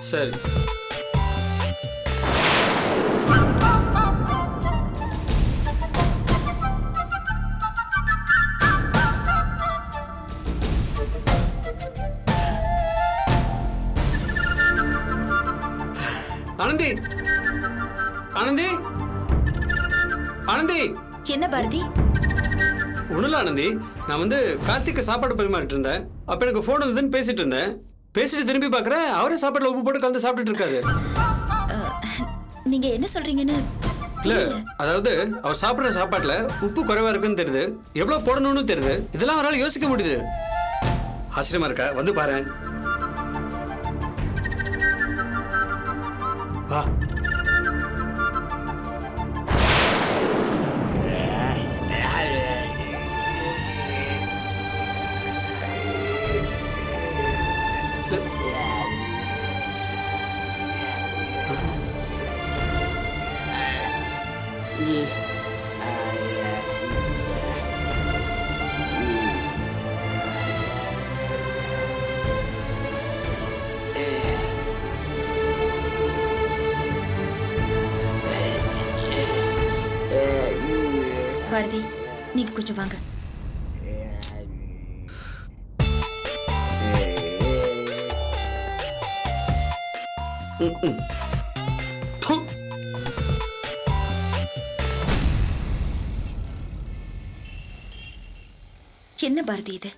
சரி. ஆனந்தி, ஆனந்தி, ஆனந்தி. என்ன பாரதி? ஒண்ணுல ஆனந்தி, நான் கார்த்திக்கு சாப்பாடு பரிமாறிட்டு இருந்தேன். அப்ப எனக்கு போன் வந்ததுன்னு பேசிட்டு இருந்தேன். பேசிட்டு திரும்பி பாக்குறேன், அவரே சாப்பாடுல உப்பு போட்டு கலந்து சாப்பிட்டுட்டு இருக்காரு. நீங்க என்ன சொல்றீங்கன்னு இல்ல, அதாவது அவர் சாப்பிடுற சாப்பாட்டுல உப்பு குறைவா இருக்குன்னு தெரியுது, எவ்வளவு போடணும்னு தெரியுது. இதெல்லாம் அவரால் யோசிக்க முடியுது. ஆச்சரியமா இருக்கா? வந்து பாரு. வா. பாரதி, நீங்க கொஞ்சம் வாங்க. என்ன பாரதி இது?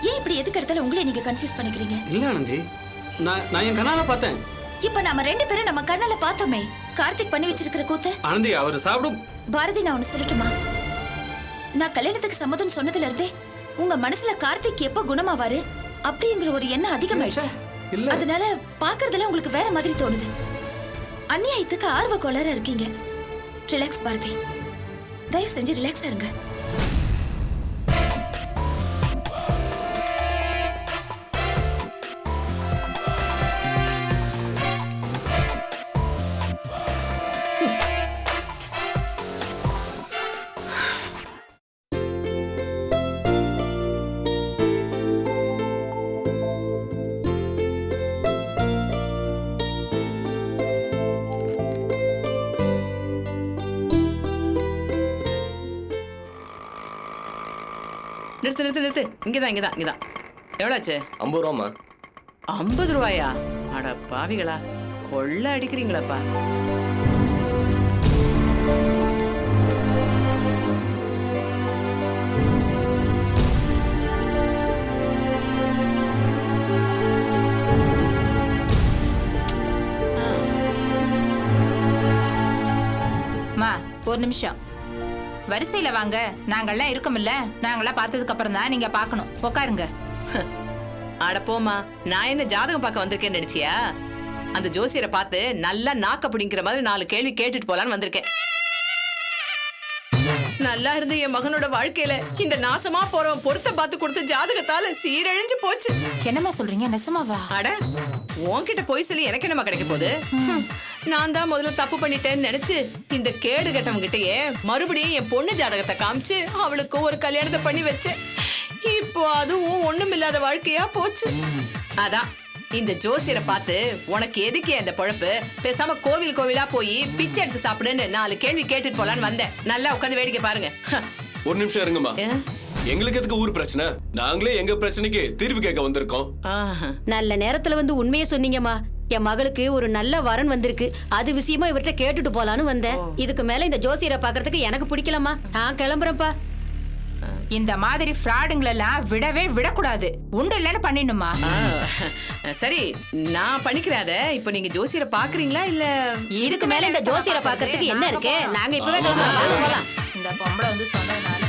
ஏன் இப்படி எதுக்கு எடுத்தாலும் உங்களே நீங்க கன்ஃபியூஸ் பண்ணிக்கிறீங்க? இல்ல ஆனந்தி, நான் என் கண்ணால பார்த்தேன். இப்ப நாம 2 பேரும் நம்ம கண்ணால பார்த்தோமே கார்த்திக் பண்ணி வச்சிருக்கிற கூத்து. ஆனந்தி, அவர் சாப்பிடும். பாரதி, நான் ஒன்னு சொல்லட்டுமா? நான் கல்யாணத்துக்கு சம்மதம் சொன்னதுல இருந்தே உங்க மனசுல கார்த்திக் எப்ப குணமாவாரு அப்படிங்கிற ஒரு எண்ணம் அதிகமாயிடுச்சு. அதனால பாக்குறதுல உங்களுக்கு வேற மாதிரி தோணுது. அநியாயத்துக்கு ஆர்வ கோளாறா இருக்கீங்க. ரிலாக்ஸ் பாரதி, தயவு செஞ்சு ரிலாக்ஸா இருங்க. நிறுத்து. இங்கதான். எவ்வளோச்சு? 50 ரூபாமா. 50 ரூபாயா? அட பாவிகளா, கொள்ள அடிக்கிறீங்களாப்பா. ஒரு நிமிஷம் வரிசையில வாங்க. நாங்கெல்லாம் இருக்கோம்ல, நாங்கெல்லாம் பார்த்ததுக்கு அப்புறம் தான் நீங்க பார்க்கணும். உட்காருங்க. அட போமா, நான் என்ன ஜாதகம் பார்க்க வந்திருக்கேன்னு நினைச்சியா? அந்த ஜோசியரை பார்த்து நல்லா நாக்க பிடிங்கிற மாதிரி 4 கேள்வி கேட்டுட்டு போலான்னு வந்திருக்கேன். நல்லா இருந்த என் மகனோட வாழ்க்கையில இந்த நாசமா போறவன் பொருத்த பார்த்து கொடுத்த ஜாதகத்தால சீரழிஞ்சு போச்சு. என்னம்மா சொல்றீங்க? நெசமாவா? அட, உன்கிட்ட போய் சொல்லி எனக்கு என்னமா கிடைக்க போகுது? நான் தான் முதல்ல தப்பு பண்ணிட்டேன்னு நினைச்சு இந்த கேடு கட்டவங்கிட்டயே மறுபடியும் என் பொண்ணு ஜாதகத்தை காமிச்சு அவளுக்கு ஒரு கல்யாணத்தை பண்ணி வச்சேன். இப்போ அதுவும் ஒண்ணுமில்லாத வாழ்க்கையா போச்சு. அதான் இந்த ஜோசியரை பார்த்து உனக்கு எதுக்கு அந்த பொழப்பு, பேசாம கோவிலா போய் பிச்சை எடுத்து சாப்பிடுன்னு 4 கேள்வி கேட்டுட்டு போலான்னு வந்தேன். நல்லா உட்காந்து வேடிக்கை பாருங்க. ஒரு நிமிஷம் இருங்கம்மா. எங்களுக்கு எதுக்கு ஊர் பிரச்சனை? நாங்களே எங்க பிரச்சனைக்கு தீர்வு கேட்க வந்திருக்கோம். நல்ல நேரத்துல வந்து உண்மையை சொன்னீங்கம்மா. என் மகளுக்கு ஒரு நல்ல வரன் வந்திருக்கு. அது விஷயமா இவர்கிட்ட கேட்டுட்டு போலான்னு வந்தேன். இதுக்கு மேல இந்த ஜோசியரை பாக்குறதுக்கு எனக்கு பிடிக்கலம்மா. நான் கிளம்புறேன்ப்பா. இந்த மாதிரி ஃப்ராடுங்களெல்லாம் விடவே விடக்கூடாது. உண்டு இல்லைன்னு பண்ணிடணுமா? சரி, நான் பண்ணிக்கிறேன். இப்ப நீங்க ஜோசியரை பாக்குறீங்களா இல்ல? இதுக்கு மேல இந்த ஜோசியரை பாக்குறதுக்கு என்ன இருக்கு? நாங்க இப்பவே கிளம்பலாம். இந்த பொம்பளை வந்து சொன்னதுனால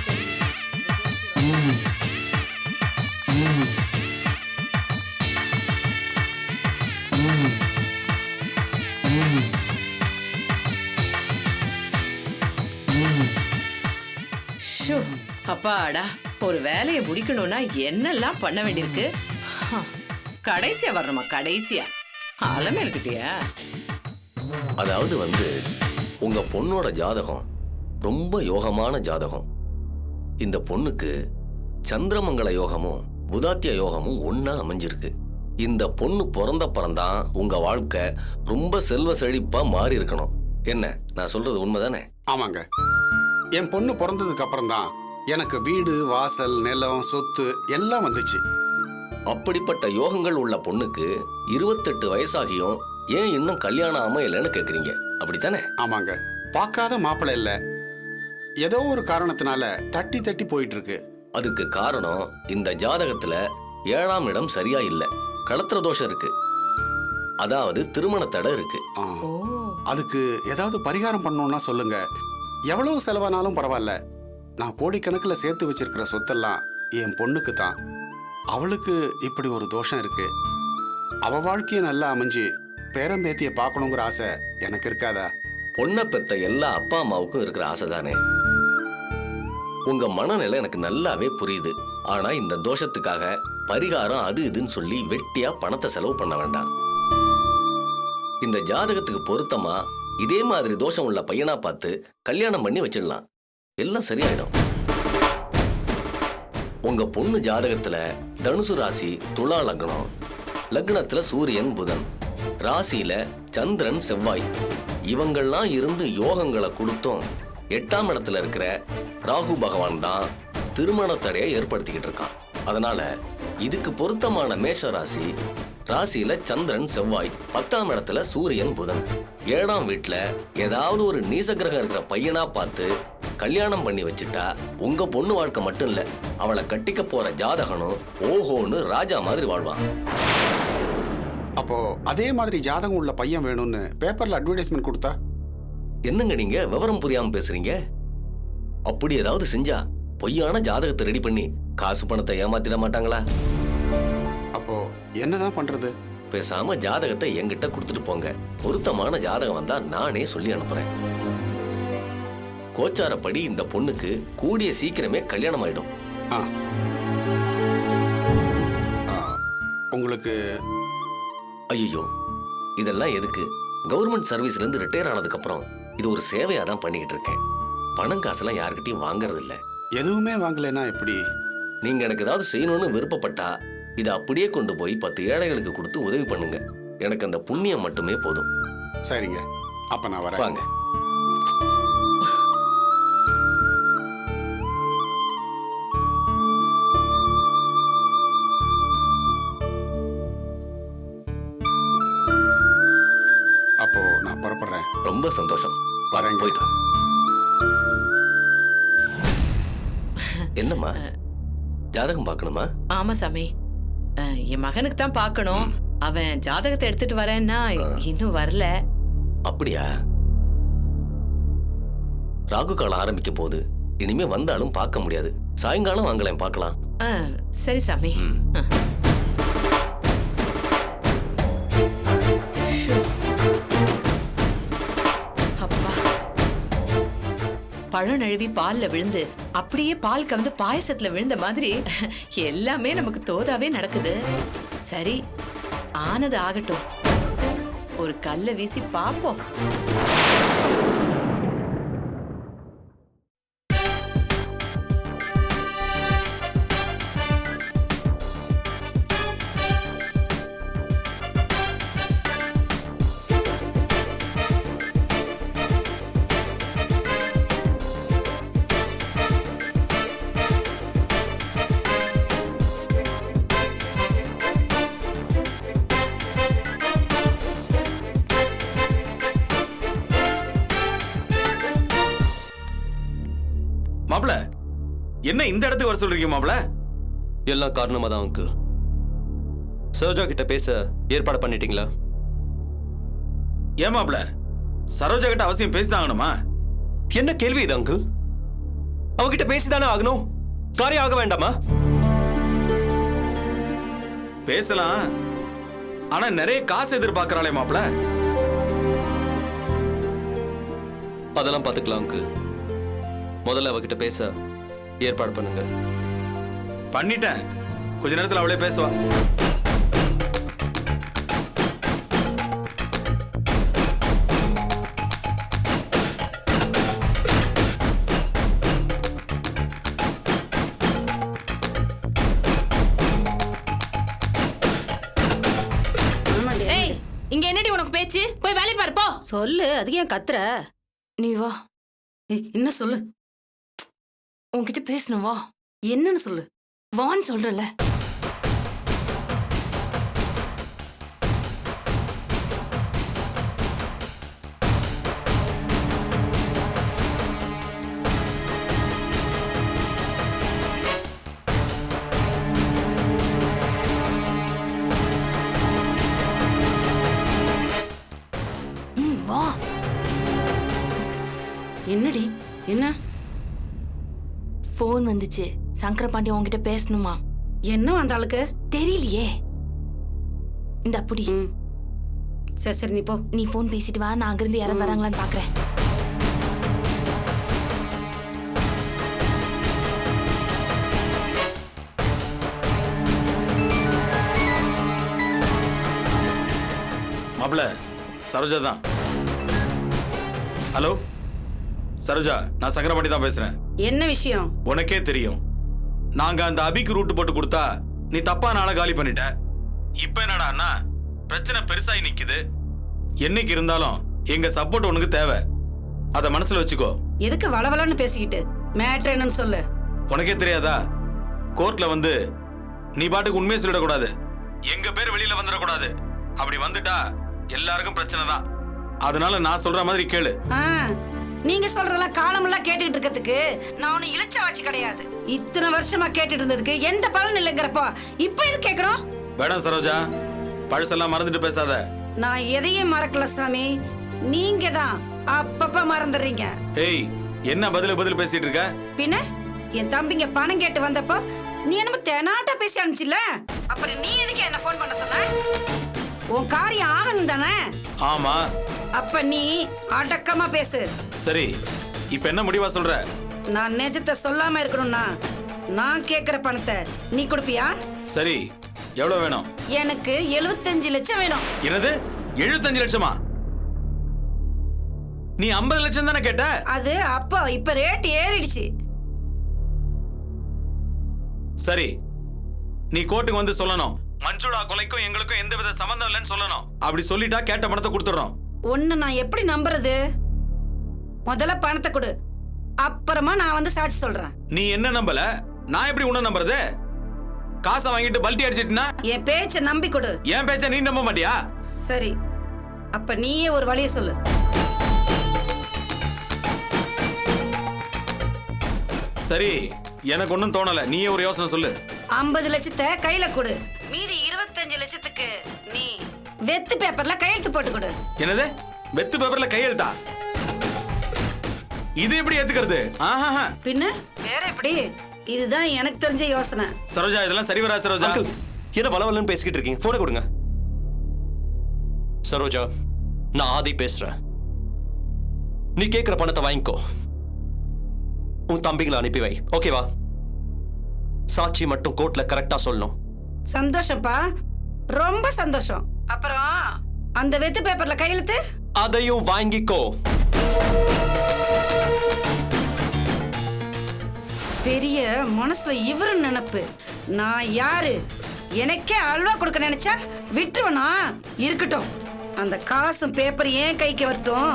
அப்பாடா, ஒரு வேலையை முடிக்கணும்னா என்னெல்லாம் பண்ண வேண்டியிருக்கு. கடைசியா வரணுமா? கடைசியா அலமேல்கிட்டயா? அதாவது உங்க பொண்ணோட ஜாதகம் ரொம்ப யோகமான ஜாதகம். இந்த பொண்ணுக்கு சந்திரமங்கல யோகமும் புதாத்திய யோகமும் ஒன்னா அமைஞ்சிருக்கு. இந்த பொண்ணு பிறந்தப்புறம்தான் உங்க வாழ்க்கை ரொம்ப செல்வ செழிப்பா மாறி இருக்கணும். என்ன நான் சொல்றது உண்மைதானே? ஆமாங்க, என் பொண்ணு பிறந்ததுக்கு அப்புறம் தான் எனக்கு வீடு வாசல் நிலம் சொத்து எல்லாம் வந்துச்சு. அப்படிப்பட்ட யோகங்கள் உள்ள பொண்ணுக்கு 28 வயசாகியும் ஏன் இன்னும் கல்யாணம் அமையலன்னு கேக்குறீங்க, அப்படித்தானே? ஆமாங்க, பார்க்காத மாப்பிள்ளை இல்ல, ஏதோ ஒரு காரணத்தினால தட்டி தட்டி போயிட்டு இருக்கு. அதுக்கு காரணம் இந்த ஜாதகத்துல 7ஆம் இடம் சரியா இல்ல, களத்திர தோஷம் இருக்கு, அதாவது திருமண தடை இருக்கு. ஆ, அதுக்கு ஏதாவது பரிகாரம் பண்ணணும்னா சொல்லுங்க. எவ்வளவு செலவானாலும் பரவாயில்ல. நான் கோடிக்கணக்கில் சேர்த்து வச்சிருக்கிற சொத்தெல்லாம் என் பொண்ணுக்கு தான். அவளுக்கு இப்படி ஒரு தோஷம் இருக்கு. அவ வாழ்க்கையை நல்லா அமைஞ்சு பேரம்பேத்திய பார்க்கணுங்கிற ஆசை எனக்கு இருக்காதா? பொண்ணை பெத்த எல்லா அப்பா அம்மாவுக்கும் இருக்கிற ஆசை தானே. உங்க மனநிலை எனக்கு நல்லாவே புரியுது. ஆனா இந்த தோஷத்துக்காக பரிகாரம் அது இதுன்னு சொல்லி வெட்டியா பணத்தை செலவு பண்ண வேண்டாம். இந்த ஜாதகத்துக்கு பொருத்தமா இதே மாதிரி தோஷம் உள்ள பையனா பார்த்து கல்யாணம் பண்ணி வச்சிடலாம், எல்லாம் சரியாயிடும். உங்க பொண்ணு ஜாதகத்துல தனுசு ராசி, துலா லக்னம், லக்னத்துல சூரியன் புதன், ராசியில சந்திரன் செவ்வாய், இவங்கெல்லாம் இருந்து யோகங்களை கொடுத்தும் 8ஆம் இடத்துல இருக்கிற ராகு பகவான் தான் திருமண தடையை ஏற்படுத்திக்கிட்டு இருக்கான். அதனால இதுக்கு பொருத்தமான மேஷ ராசி, ராசியில சந்திரன் செவ்வாய், 10ஆம் இடத்துல சூரியன் புதன், 7ஆம் வீட்டுல ஏதாவது ஒரு நீச கிரகம் இருக்கிற பையனா பார்த்து கல்யாணம் பண்ணி வச்சுட்டா உங்க பொண்ணு வாழ்க்கை மட்டும் இல்ல, அவளை கட்டிக்க போற ஜாதகனும் ஓஹோன்னு ராஜா மாதிரி வாழ்வான். அப்போ அதே மாதிரி ஜாதகம் உள்ள பையன் வேணும்னு பேப்பர்ல அட்வர்டைஸ்மெண்ட் கொடுத்தா? என்னங்க நீங்க விவரம் புரியாம பேசுறீங்க? அப்படி ஏதாவது செஞ்சா பொய்யான ஜாதகத்தை ரெடி பண்ணி காசு பணத்தை ஏமாத்திட மாட்டாங்களா? அப்போ என்னதான் பண்றது? பேசாம ஜாதகத்தை என்கிட்ட கொடுத்துட்டு போங்க. பொருத்தமான ஜாதகம் வந்தா நானே சொல்லி அனுப்புறேன். கோச்சாரப்படி இந்த பொண்ணுக்கு கூடிய சீக்கிரமே கல்யாணம் ஆயிடும். ஆ. உங்களுக்கு ஐயோ, இதெல்லாம் எதுக்கு? கவர்மெண்ட் சர்வீஸ்ல இருந்து ரிட்டையர் ஆனதுக்கு அப்புறம் இது ஒரு சேவையா தான் பண்ணிக்கிட்டு இருக்கேன். பணம் காசெல்லாம் யாருக்கிட்டையும் வாங்கறது இல்ல. எதுவுமே வாங்கலைன்னா எப்படி? நீங்க எனக்கு ஏதாவது செய்யணும்னு விருப்பப்பட்டா இதை அப்படியே கொண்டு போய் 10 ஏழைகளுக்கு கொடுத்து உதவி பண்ணுங்க. எனக்கு அந்த புண்ணியம் மட்டுமே போதும். சரிங்க, அப்ப நான் வரேன். வாங்க. அப்போ நான் புறப்படுறேன். ரொம்ப சந்தோஷம். வரேங்க. போயிட்டு வா. என்னம்மா ஜாதகம் பார்க்கணுமா? ஆமா சாமி, என் மகனுக்கு தான் பார்க்கணும். அவன் ஜாதகத்தை எடுத்துட்டு வரேன்னா இன்னும் வரல. அப்படியா? ராகு காலம் ஆரம்பிக்க போகுது. இனிமே வந்தாலும் பார்க்க முடியாது. சாயங்காலம் வாங்கலாம், பார்க்கலாம். சரி சாமி. அப்பா, பழம் நழுவி பால்ல விழுந்து அப்படியே பால் கலந்து பாயசத்துல விழுந்த மாதிரி எல்லாமே நமக்கு தோதாவே நடக்குது. சரி, ஆனது ஆகட்டும். ஒரு கல்லை வீசி பாப்போம். மாப்ள, என்ன இந்த இடத்துக்கு வர சொல்றீங்க மாப்ள? எல்லாம் காரணமா தான் அங்கிள். சரோஜா கிட்ட பேச ஏற்பாடு பண்ணிட்டீங்களா? ஏன் மாப்ள, சரோஜா கிட்ட அவசியம் பேசிதாகணுமா? என்ன கேள்வி இது அங்கிள்? அவகிட்ட பேசிதானே ஆகணும். காரியம் ஆக வேண்டாமா? பேசலாம், ஆனா நிறைய காசு எதிர்பார்க்கறாளே மாப்ள. அதெல்லாம் பாத்துக்கலாம் அங்கிள். முதல்ல அவகிட்ட பேச ஏற்பாடு பண்ணுங்க. பண்ணிட்டேன், கொஞ்ச நேரத்துல அவளே பேசுவா. இங்க என்னடி உனக்கு பேச்சு? போய் வேலைய பாரு போ. சொல்லு, அதுக்கு ஏன் கத்துற? நீ வா, என்ன சொல்லு? உன்கிட்ட பேசணும் வா. என்னன்னு சொல்லு. வான்னு சொல்றல. வா. என்னடி? என்ன? போன் வந்துச்சு. சங்கர பாண்டி உன்கிட்ட பேசணுமா? என்ன அந்த ஆளுக்கு? தெரியலையே. இந்த அப்படி. சரி சரி, நீ போ. நீ போன் பேசிட்டு வா, நான் அங்கிருந்து யாராவது வராங்களான்னு பாக்குறேன். மாப்பிள்ள சரோஜா தான். ஹலோ சரோஜா, நான் சங்கரபாண்டி தான் பேசுறேன். என்ன விஷயம்? உனக்கே தெரியும், நாங்க அந்த அபிக்கு ரூட் போட்டு கொடுத்தா நீ தப்பா நாள காலி பண்ணிட்ட. இப்ப என்னடா பிரச்சனை பெருசாகி நிக்குது. என்னைக்கு இருந்தாலும் எங்க சப்போர்ட் உனக்கு தேவை, அத மனசுல வச்சுக்கோ. எதுக்கு வளவலன்னு பேசிக்கிட்டு? மேட்டர் என்னன்னு சொல்லு. உனக்கே தெரியாதா, கோர்ட்ல வந்து நீ பாட்டுக்கு உண்மையை சொல்லிடக்கூடாது, எங்க பேர் வெளியில வந்துடக்கூடாது. அப்படி வந்துட்டா எல்லாருக்கும் பிரச்சனை தான். அதனால நான் சொல்ற மாதிரி கேளு. நீங்க சொல்றதெல்லாம் காலமெல்லாம் கேட்டுக்கிட்டு இருக்கிறதுக்கு நான் ஒன்னும் இழுச்ச வாச்சு கிடையாது. இத்தனை வருஷமா கேட்டுட்டு இருந்ததுக்கு எந்த பலன் இல்லைங்கிறப்போ இப்ப இது கேட்கணும். வேணாம் சரோஜா, பழசெல்லாம் மறந்துட்டு பேசாத. நான் எதையும் மறக்கல சாமி, நீங்க தான் அப்பப்ப மறந்துடுறீங்க. ஏய், என்ன பதில் பேசிட்டு இருக்க? பின்ன என் தம்பிங்க பணம் கேட்டு வந்தப்போ நீ என்னமோ தெனாட்டா பேசி அனுப்பிச்சில்ல, அப்புறம் நீ எதுக்கு என்ன போன் பண்ண சொன்ன? உன் காரியம் ஆகணும் தானே? ஆமா. அப்ப நீ அடக்கமா பேசு. சரி, இப்ப என்ன முடிவா சொல்ற? நான் நிஜத்தை சொல்லாம இருக்கணும்னா நான் கேக்குற பணத்தை நீ கொடுப்பியா? சரி, எவ்வளவு வேணும்? எனக்கு 75 லட்சம் வேணும். என்னது 75 லட்சமா? நீ 50 லட்சம் தானே கேட்ட? அது அப்போ, இப்ப ரேட் ஏறிடுச்சு. சரி, நீ கோர்ட்டுக்கு வந்து சொல்லணும், மஞ்சுளா கொலைக்கும் எங்களுக்கும் எந்தவித சம்பந்தம் இல்லைன்னு சொல்லணும். அப்படி சொல்லிட்டா கேட்ட பணத்தை கொடுத்துறோம். ஒன்னு நான் எப்படி நம்புறது? முதல்ல பணத்தை கொடு, அப்புறமா நான் வந்து சாட்சி சொல்றேன். நீ என்ன நம்பல, நான் எப்படி உன்ன நம்புறது? காசை வாங்கிட்டு பல்ட்டி அடிச்சிட்டுனா என் பேச்ச நம்பி கொடு. என் பேச்ச நீ நம்ப மாட்டியா? சரி, அப்ப நீயே ஒரு வழியை சொல்லு. சரி, எனக்கு ஒன்னும் தோணல, நீயே ஒரு யோசனை சொல்லு. 50 லட்சத்தை கையில கொடு, மீதி 25 லட்சத்துக்கு நீ வெத்து பேப்பர்ல கையெழுத்து போட்டு கொடு. என்னது, வெத்து பேப்பர்ல கையெழுத்தா? இது எப்படி ஏத்துக்கிறது? ஆஹா, பின்ன வேற எப்படி? இதுதான் எனக்கு தெரிஞ்ச யோசனை. சரோஜா, இதெல்லாம் சரி வரா. சரோஜா, என்ன வளவலன்னு பேசிக்கிட்டு இருக்கீங்க? போனை கொடுங்க. சரோஜா, நான் ஆதி பேசுறேன். நீ கேட்கிற பணத்தை வாங்கிக்கோ, உன் தம்பிகளை அனுப்பி வை, ஓகேவா? சாட்சி மட்டும் கோர்ட்ல கரெக்டா சொல்லணும். சந்தோஷம்ப்பா, ரொம்ப சந்தோஷம். அப்புறம் அந்த வெத்து பேப்பர்ல கையெழுத்து அதையும் வாங்கிக்கோ. பெரிய மனசுல இவரு நினைப்பு. நான் யாரு? எனக்கே அல்வா கொடுக்க நினைச்சா விட்டுருவனா? இருக்கட்டும், அந்த காசும் பேப்பர் ஏன் கைக்கு வரட்டும்,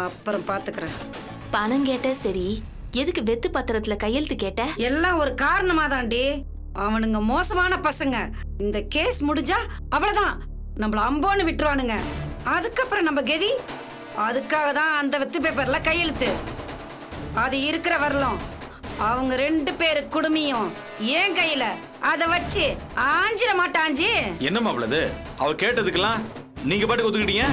அப்புறம் பாத்துக்கிறேன். பணம் கேட்ட சரி, எதுக்கு வெத்து பத்திரத்துல கையெழுத்து கேட்ட? எல்லாம் ஒரு காரணமா தாண்டி. அவனுங்க மோசமான பசங்க. இந்த கேஸ் முடிஞ்சா அவ்வளவுதான், நம்மள அம்போன்னு விட்டுருவானுங்க. அதுக்கப்புறம் நம்ம கெதி. அதுக்காக தான் அந்த வெத்து பேப்பர்ல கையெழுத்து. அது இருக்கிற வரலாம் அவங்க 2 பேரு குடுமியும் ஏன் கையில. அத வச்சு ஆஞ்சிட மாட்டாஞ்சி. என்ன மாப்பிள்ளது, அவ கேட்டதுக்கெல்லாம் நீங்க பாட்டுக்கு ஒத்துக்கிட்டீங்க?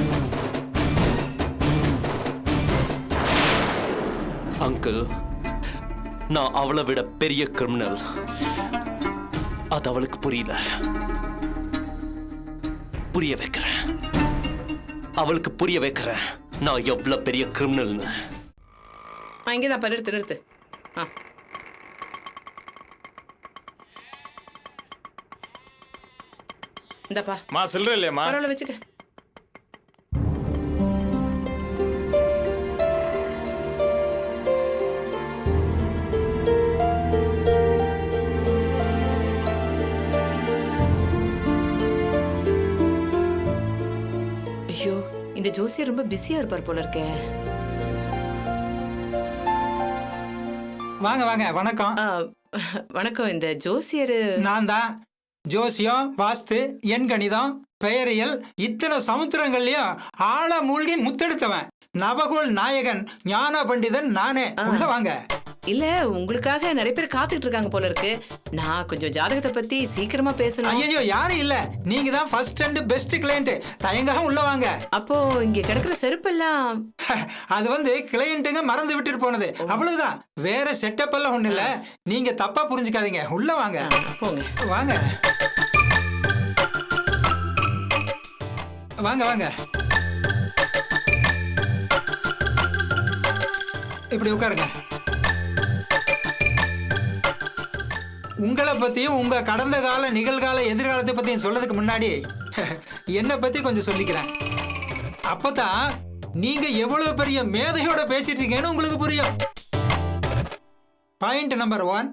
அங்கிள், நான் அவளை விட பெரிய கிரிமினல். அது அவளுக்கு புரியல. புரிய வைக்கிறேன், அவளுக்கு புரிய வைக்கிறேன் நான் எவ்வளவு பெரிய கிரிமினல்னு. இங்கதான் பாரு, நிறுத்து. இந்தப்பா மா, சில்லற இல்லையம்மா? பரவாயில்ல, வச்சுக்க. இந்த ஜோசியர் ரொம்ப பிஸியா இருப்பார் போல இருக்கே. வாங்க வாங்க, வணக்கம். வணக்கம். இந்த ஜோசியர் நான் தான். ஜோசியம், வாஸ்து, எண் கணிதம், பெயரியல், இத்தனை சமுத்திரங்கள்லயும் ஆழ மூழ்கி முத்தெடுத்தவன், நவகோள் நாயகன், ஞான பண்டிதன் நானே. உள்ள வாங்க. இல்ல, உங்களுக்காக நிறைய பேர் காத்துக்கிட்டு இருக்காங்க போல இருக்கு. நான் கொஞ்சம் ஜாதகத்தை பத்தி சீக்கிரமா பேசணும். ஐயோ, யாரும் இல்ல, நீங்க தான் ஃபர்ஸ்ட் அண்ட் பெஸ்ட் கிளையண்ட். தயங்காம உள்ள வாங்க. அப்போ இங்க கிடக்குற செருப்பெல்லாம் அது வந்து கிளையண்ட்டுங்க மறந்து விட்டுட்டு போனது, அவ்வளவுதான். வேற செட்டப் எல்லாம் ஒண்ணு இல்ல. நீங்க தப்பா புரிஞ்சுக்காதீங்க. உள்ள வாங்க. போங்க. வாங்க வாங்க வாங்க, இப்படி உட்காருங்க. உங்களை பத்தியும் உங்க கடந்த கால, நிகழ்கால, எதிர்காலத்தை பத்தியும் சொல்றதுக்கு முன்னாடி என்னை பத்தி கொஞ்சம் சொல்லிக்கிறேன். அப்பதான் நீங்க எவ்வளவு பெரிய மேதையோட பேசிட்டு இருக்கீங்கன்னு உங்களுக்கு புரியும். பாயிண்ட் நம்பர் 1,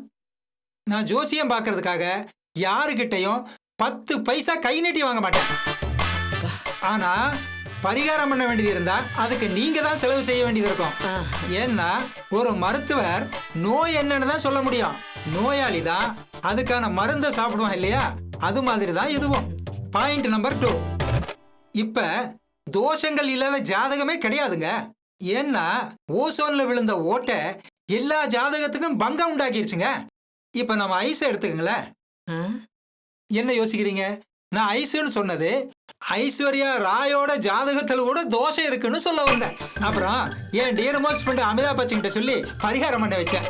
நான் ஜோசியம் பார்க்கறதுக்காக யாருகிட்டையும் 10 பைசா கை நீட்டி வாங்க மாட்டேன். ஆனா பரிகாரம் பண்ண வேண்டியது இருந்தா அதுக்கு நீங்க தான் செலவு செய்ய வேண்டியது இருக்கும். ஏன்னா ஒரு மருத்துவர் நோய் என்னன்னு தான் சொல்ல முடியும், நோயாளி தான் அதுக்கான மருந்தை சாப்பிடுவோம் இல்லையா, அது மாதிரி தான் இதுவும். பாயிண்ட் நம்பர் 2, இப்ப தோஷங்கள் இல்லாத ஜாதகமே கிடையாதுங்க. ஏன்னா ஓசோன்ல விழுந்த ஓட்டை எல்லா ஜாதகத்துக்கும் பங்கம் உண்டாக்கிருச்சுங்க. இப்ப நம்ம ஐஸ் எடுத்துக்கங்களேன். என்ன யோசிக்கிறீங்க? நான் ஐஸ்வர்னு சொன்னது ஐஸ்வர்யா ராயோட ஜாதகத்தில் கூட தோஷம் இருக்குன்னு சொல்ல வந்தேன். அப்புறம் என் டியர்மோஸ்ட் ஃப்ரெண்ட் அமிதாப் பச்சன் கிட்ட சொல்லி பரிகாரம் பண்ண வச்சேன்.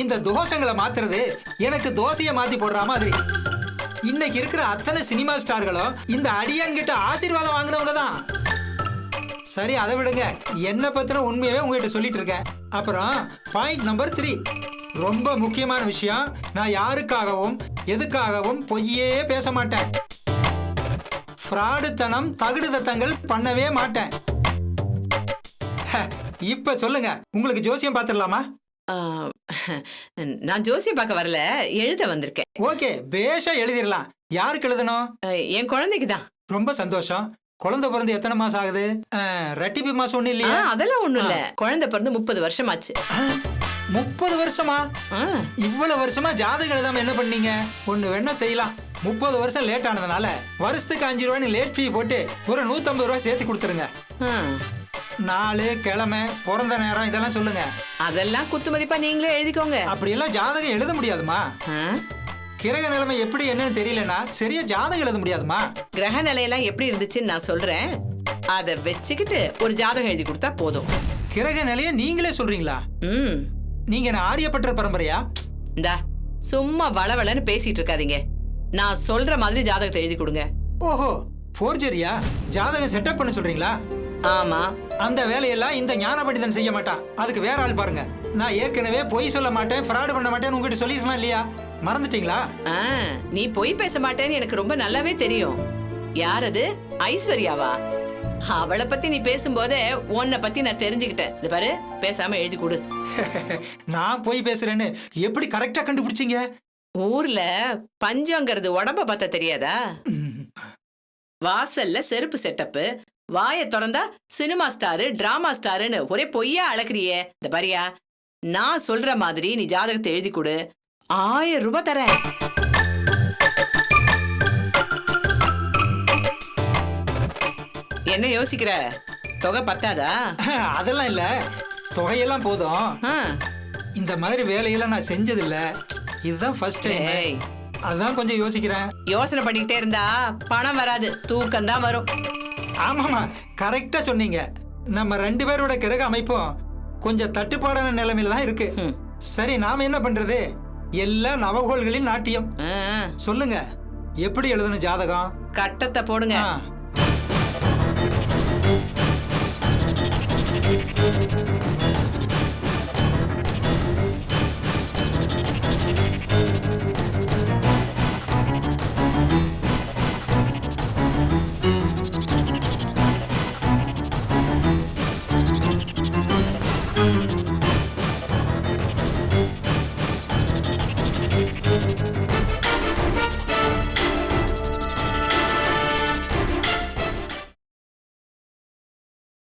இந்த தோஷங்களை மாத்துறது எனக்கு தோசையை மாத்தி போடுற மாதிரி. இன்னைக்கு இருக்கிற அத்தனை சினிமா ஸ்டார்களும் இந்த அடியான் கிட்ட ஆசீர்வாதம் வாங்கினவங்க தான். சரி, அதை விடுங்க. என்ன பத்தின உண்மையவே உங்ககிட்ட சொல்லிட்டு இருக்கேன். அப்புறம் பாயிண்ட் நம்பர் 3, ரொம்ப முக்கியமான விஷயம். நான் யாருக்காகவும் எதுக்காகவும் பொய்யே பேச மாட்டேன். ஃப்ராடுத்தனம், தகுடுதத்தங்கள் பண்ணவே மாட்டேன். இப்ப சொல்லுங்க, உங்களுக்கு ஜோசியம் பார்த்துடலாமா? நான் ஜோசியம் பார்க்க வரல, எழுத வந்திருக்கேன். ஓகே, பேஷா எழுதிடலாம். யாருக்கு எழுதணும்? என் குழந்தைக்கு தான். ரொம்ப சந்தோஷம். குழந்தை பிறந்து எத்தனை மாசம் ஆகுது? ரெட்டிப்பி மாசம் ஒண்ணு இல்லையா? அதெல்லாம் ஒண்ணும் இல்ல. குழந்தை பிறந்து 30 வருஷம் ஆச்சு. 30 வருஷமா? இவ்வளவு வருஷமா ஜாதகம் எழுதாம என்ன பண்ணீங்க? ஒண்ணு வேணா செய்யலாம். 30 வருஷம் லேட் ஆனதுனால வருஷத்துக்கு 5 ரூபாய் லேட் ஃபீ போட்டு ஒரு 150 ரூபாய் சேர்த்து கொடுத்துருங்க. நாலு, கிழமை, பிறந்த நேரம் இதெல்லாம் சொல்லுங்க. அதெல்லாம் குத்து மதிப்பா நீங்களே எழுதிக்கோங்க. அப்படியெல்லாம் ஜாதகம் எழுத முடியாதுமா. கிரக நிலைமை எப்படி என்னன்னு தெரியலன்னா சரியா ஜாதகம் எழுத முடியாதுமா. கிரக நிலையெல்லாம் எப்படி இருந்துச்சுன்னு நான் சொல்றேன், அதை வச்சுக்கிட்டு ஒரு ஜாதகம் எழுதி கொடுத்தா போதும். கிரக நிலைய நீங்களே சொல்றீங்களா? நீங்க என்ன ஆரியப்பட்ட பரம்பரையா? இந்தா சும்மா வளவளன்னு பேசிட்டு இருக்காதீங்க. நான் சொல்ற மாதிரி ஜாதகத்தை எழுதி கொடுங்க. ஓஹோ, ஃபோர்ஜரியா? ஜாதகம் செட்டப் பண்ண சொல்றீங்களா? ஆமா. அந்த வேலையெல்லாம் இந்த ஞான பண்டிதன் செய்ய மாட்டான். அதுக்கு வேற ஆள் பாருங்க. நான் ஏற்கனவே பொய் சொல்ல மாட்டேன், ஃப்ராட் பண்ண மாட்டேன்னு உங்ககிட்ட சொல்லிருக்கேன் இல்லையா? மறந்துட்டீங்களா? நீ பொய் பேச மாட்டேன்னு எனக்கு ரொம்ப நல்லாவே தெரியும். யார் அது? ஐஸ்வர்யாவா? அவளை பத்தி நீ பேசும்போதே உன்னை பத்தி நான் தெரிஞ்சுக்கிட்டேன். இது பாரு, பேசாம எழுதி கொடு. நான் பொய் பேசுறேன்னு எப்படி கரெக்டா கண்டுபிடிச்சீங்க? ஊர்ல பஞ்சங்கிறது உடம்ப பார்த்தா தெரியாதா? வாசல்ல செருப்பு செட்டப்பு, வாயை திறந்தா சினிமா ஸ்டாரு, டிராமா ஸ்டாருன்னு ஒரே பொய்யா அழகிறியே. இந்த பாரியா, நான் சொல்ற மாதிரி நீ ஜாதகத்தை எழுதி கொடு, 1000 ரூபாய் தரேன். என்ன யோசிக்கிற? தொகை பத்தாதா? அதெல்லாம் இல்ல, தொகையெல்லாம் போதும். இந்த மாதிரி வேலையெல்லாம் நான் செஞ்சது இல்ல, இதுதான் ஃபர்ஸ்ட் டைம். அதான் கொஞ்சம் யோசிக்கிறேன். யோசனை பண்ணிக்கிட்டே இருந்தா பணம் வராது, தூக்கம் தான் வரும். ஆமாமா, கரெக்டா சொன்னீங்க. நம்ம 2 பேரோட கிரக அமைப்பும் கொஞ்சம் தட்டுப்பாடான நிலைமையில தான் இருக்கு. சரி, நாம என்ன பண்றது? எல்லா நவகோள்களின் நாட்டியம். சொல்லுங்க, எப்படி எழுதணும் ஜாதகம்? கட்டத்தை போடுங்க.